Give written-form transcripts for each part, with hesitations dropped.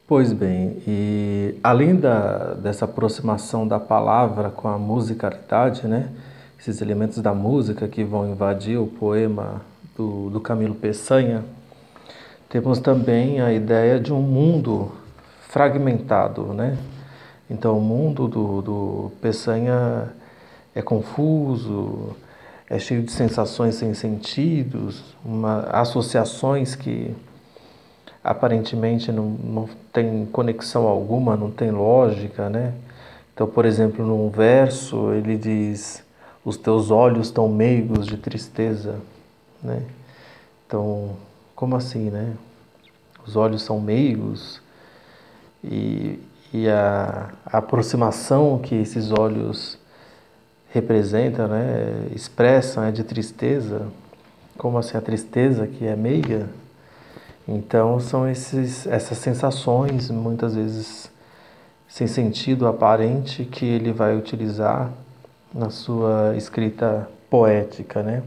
Pois bem, e além dessa aproximação da palavra com a musicalidade, né? Esses elementos da música que vão invadir o poema do Camilo Peçanha, temos também a ideia de um mundo fragmentado, né? Então, o mundo do Peçanha é confuso, é cheio de sensações sem sentidos, associações que aparentemente não tem conexão alguma, não tem lógica, né? Então, por exemplo, num verso ele diz: os teus olhos tão meigos de tristeza, né? Então, como assim, né? Os olhos são meigos e, a aproximação que esses olhos representam, né? Expressam é de tristeza. Como assim a tristeza que é meiga? Então são essas sensações, muitas vezes sem sentido aparente, que ele vai utilizar na sua escrita poética, né?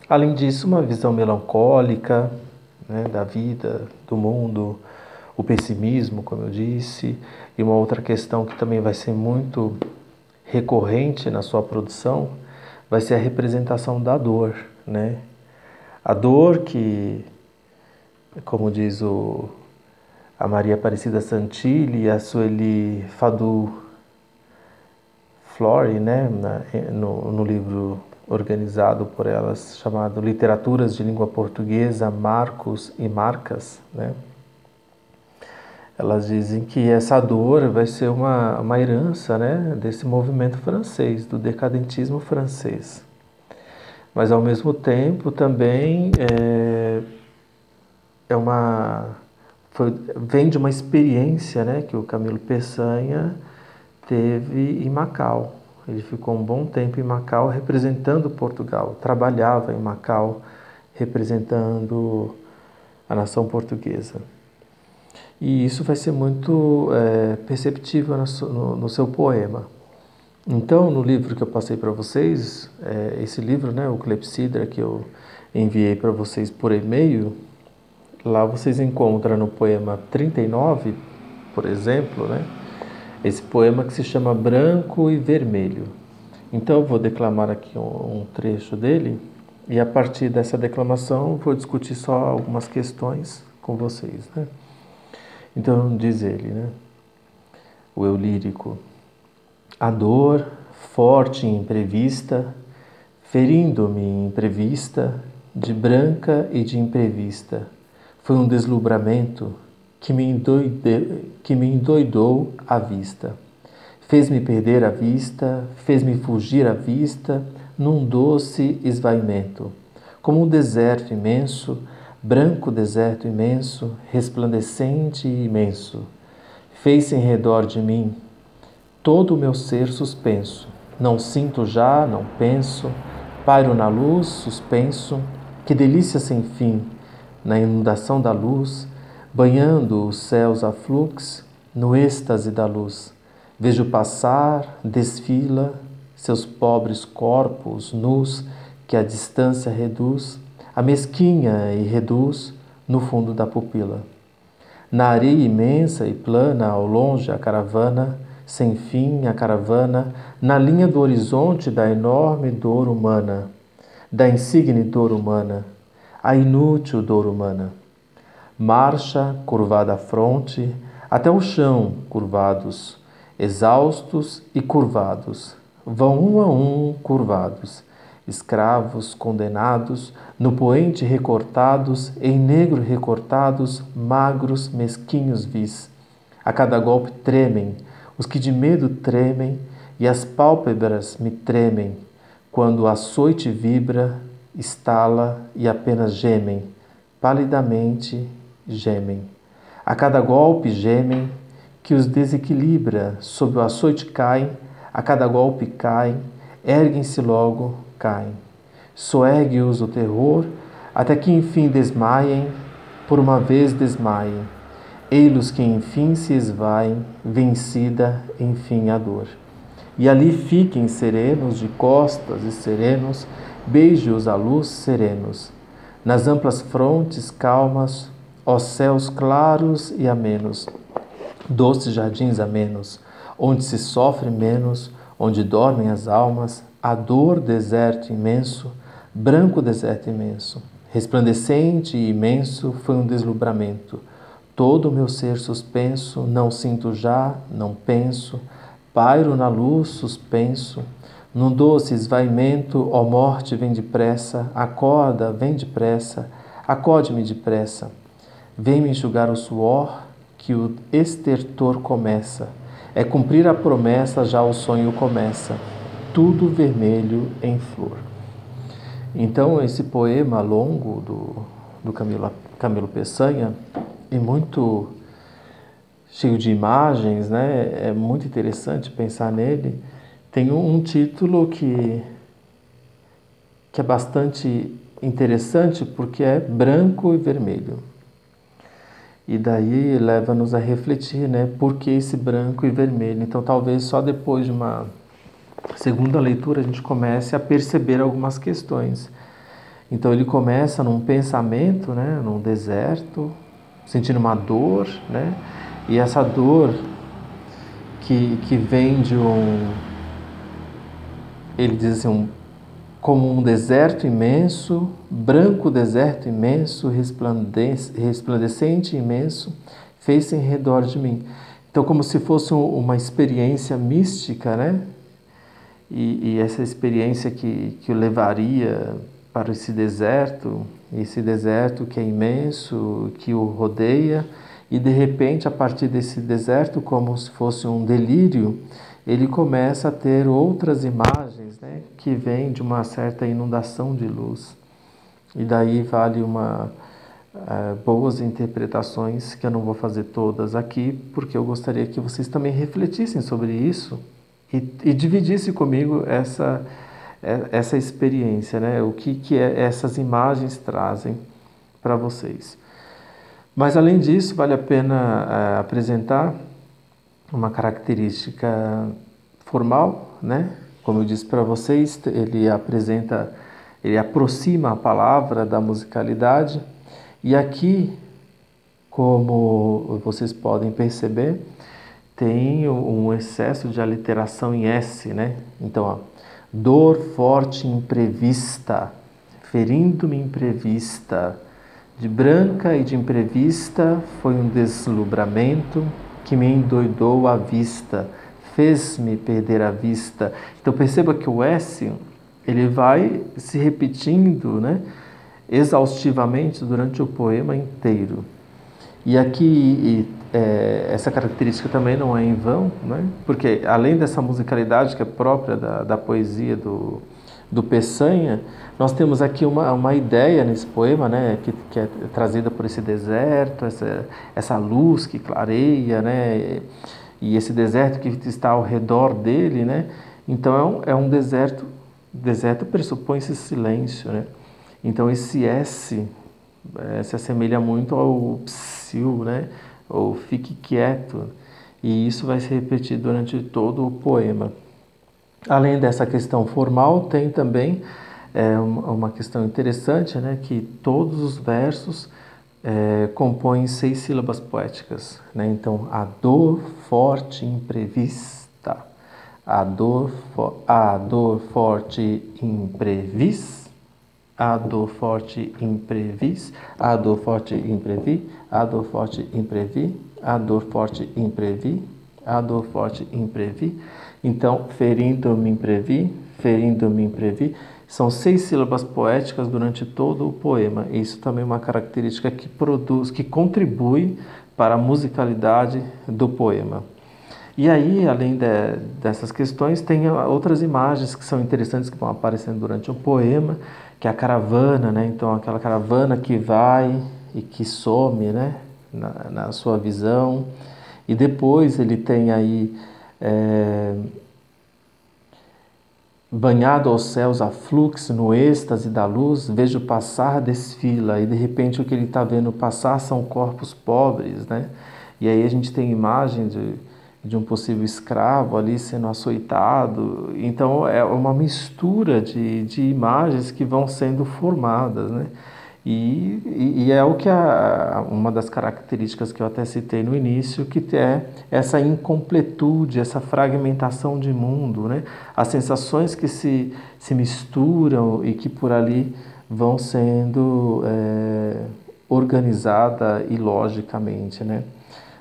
Além disso, uma visão melancólica, né, da vida, do mundo, o pessimismo, como eu disse, e uma outra questão que também vai ser muito recorrente na sua produção vai ser a representação da dor, né? A dor que, como diz a Maria Aparecida Santilli e a Sueli Fadu Flori, né, no livro organizado por elas, chamado Literaturas de Língua Portuguesa, Marcos e Marcas, né? Elas dizem que essa dor vai ser uma herança, né, desse movimento francês, do decadentismo francês. Mas, ao mesmo tempo, também vem de uma experiência, né, que o Camilo Peçanha teve em Macau. Ele ficou um bom tempo em Macau representando Portugal, trabalhava em Macau representando a nação portuguesa. E isso vai ser muito perceptível no seu poema. Então, no livro que eu passei para vocês, esse livro, né, o Clepsidra, que eu enviei para vocês por e-mail, lá vocês encontram no poema 39, por exemplo, né, esse poema que se chama Branco e Vermelho. Então eu vou declamar aqui um trecho dele e a partir dessa declamação vou discutir só algumas questões com vocês, né? Então diz ele, né, o eu lírico: a dor, forte e imprevista, ferindo-me imprevista, de branca e de imprevista, foi um deslumbramento que me endoidou a vista. Fez-me perder a vista, fez-me fugir a vista, num doce esvaimento. Como um deserto imenso, branco deserto imenso, resplandecente e imenso. Fez-se em redor de mim todo o meu ser suspenso. Não sinto já, não penso, pairo na luz, suspenso. Que delícia sem fim, na inundação da luz, banhando os céus a flux, no êxtase da luz. Vejo passar, desfila, seus pobres corpos nus, que a distância reduz, a mesquinha e reduz no fundo da pupila. Na areia imensa e plana, ao longe a caravana, sem fim a caravana, na linha do horizonte da enorme dor humana, da insigne dor humana, a inútil dor humana. Marcha, curvada a fronte, até o chão, curvados, exaustos e curvados, vão um a um curvados, escravos condenados, no poente recortados, em negro recortados, magros, mesquinhos vis. A cada golpe tremem, os que de medo tremem, e as pálpebras me tremem, quando o açoite vibra, estala e apenas gemem, palidamente gemem. A cada golpe gemem, que os desequilibra, sob o açoite caem, a cada golpe caem, erguem-se logo, caem. Soergue-os o terror, até que enfim desmaiem, por uma vez desmaiem. Ei-los que enfim se esvaem, vencida enfim a dor. E ali fiquem serenos de costas e serenos, beije-os a luz serenos. Nas amplas frontes calmas, ó céus claros e amenos, doces jardins amenos, onde se sofre menos, onde dormem as almas, a dor deserto imenso, branco deserto imenso, resplandecente e imenso foi um deslumbramento. Todo o meu ser suspenso, não sinto já, não penso, pairo na luz suspenso, num doce esvaimento, ó morte, vem depressa, acorda, vem depressa, acode-me depressa, vem me enxugar o suor, que o estertor começa, é cumprir a promessa, já o sonho começa, tudo vermelho em flor. Então, esse poema longo do Camilo Peçanha é muito cheio de imagens, né? É muito interessante pensar nele. Tem um título que é bastante interessante porque é branco e vermelho. E daí leva-nos a refletir, né? Por que esse branco e vermelho? Então, talvez só depois de uma segunda leitura a gente comece a perceber algumas questões. Então, ele começa num pensamento, né? Num deserto, sentindo uma dor, né? E essa dor que vem de ele diz assim, como um deserto imenso, branco deserto imenso, resplandecente imenso, fez-se em redor de mim. Então, como se fosse uma experiência mística, né? E essa experiência que o levaria para esse deserto que é imenso, que o rodeia, e de repente, a partir desse deserto, como se fosse um delírio, ele começa a ter outras imagens, né, que vêm de uma certa inundação de luz. E daí vale boas interpretações, que eu não vou fazer todas aqui, porque eu gostaria que vocês também refletissem sobre isso e dividissem comigo essa experiência, né, o que essas imagens trazem para vocês. Mas, além disso, vale a pena apresentar uma característica formal, né? Como eu disse para vocês, ele aproxima a palavra da musicalidade. E aqui, como vocês podem perceber, tem um excesso de aliteração em S, né? Então, ó, dor forte imprevista, ferindo-me imprevista, de branca e de imprevista foi um deslumbramento que me endoidou a vista, fez-me perder a vista. Então perceba que o S ele vai se repetindo, né, exaustivamente durante o poema inteiro. E aqui essa característica também não é em vão, né, porque além dessa musicalidade que é própria da poesia do Peçanha, nós temos aqui uma ideia nesse poema, né, que é trazida por esse deserto, essa luz que clareia, né, e esse deserto que está ao redor dele, né. Então é um deserto pressupõe esse silêncio, né. Então esse S se assemelha muito ao psiu, né, ou fique quieto, e isso vai se repetir durante todo o poema. Além dessa questão formal, tem também uma questão interessante, né, que todos os versos compõem 6 sílabas poéticas, né? Então, a dor forte imprevista, a dor forte imprevis, a dor forte imprevis, a dor forte imprevi, a dor forte imprevi, a dor forte imprevi, a dor forte imprevi. Então, ferindo-me imprevi, são 6 sílabas poéticas durante todo o poema. Isso também é uma característica que contribui para a musicalidade do poema. E aí, além dessas questões, tem outras imagens que são interessantes que vão aparecendo durante o poema, que é a caravana, né? Então, aquela caravana que vai e que some, né, na sua visão. E depois ele tem aí banhado aos céus a fluxo, no êxtase da luz, vejo passar, desfila, e de repente o que ele está vendo passar são corpos pobres, né? E aí a gente tem imagem de um possível escravo ali sendo açoitado. Então é uma mistura de imagens que vão sendo formadas, né? E é o que uma das características que eu até citei no início, que é essa incompletude, essa fragmentação de mundo, né? As sensações que se misturam e que por ali vão sendo organizadas ilogicamente, né?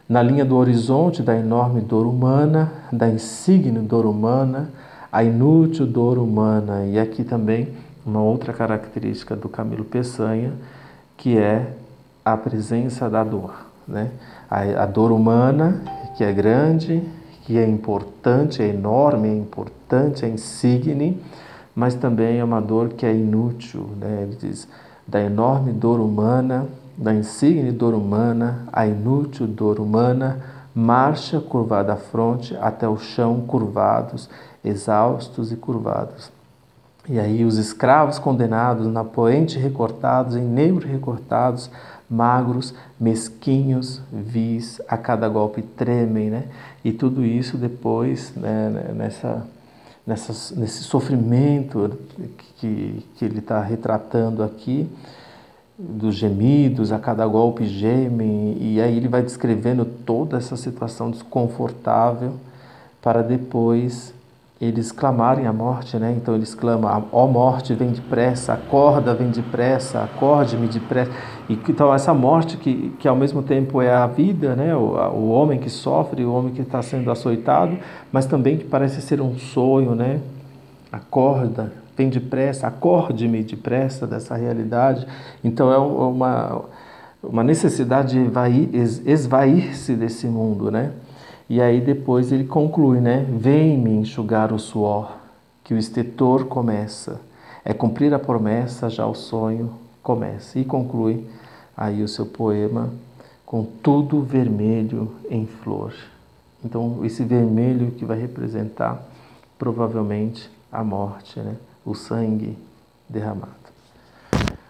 Na linha do horizonte da enorme dor humana, da insígne dor humana, a inútil dor humana. E aqui também uma outra característica do Camilo Peçanha, que é a presença da dor, né? A dor humana, que é grande, que é importante, é enorme, é importante, é insigne, mas também é uma dor que é inútil, né? Ele diz, da enorme dor humana, da insigne dor humana, a inútil dor humana, marcha curvada a fronte até o chão curvados, exaustos e curvados. E aí os escravos condenados na poente recortados, em negro recortados, magros, mesquinhos, vis, a cada golpe tremem, né? E tudo isso depois, né, nesse sofrimento que ele está retratando aqui, dos gemidos, a cada golpe gemem, e aí ele vai descrevendo toda essa situação desconfortável para depois eles clamarem a morte, né? Então eles clamam, ó morte, vem depressa, acorda, vem depressa, acorde-me depressa. E então essa morte que ao mesmo tempo é a vida, né? O homem que sofre, o homem que está sendo açoitado, mas também que parece ser um sonho, né? Acorda, vem depressa, acorde-me depressa dessa realidade. Então é uma necessidade de esvair-se desse mundo, né? E aí depois ele conclui, né? Vem-me enxugar o suor, que o estertor começa. É cumprir a promessa, já o sonho começa. E conclui aí o seu poema com tudo vermelho em flor. Então esse vermelho que vai representar provavelmente a morte, né? O sangue derramado.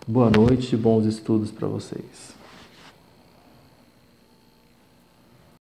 Boa noite e bons estudos para vocês.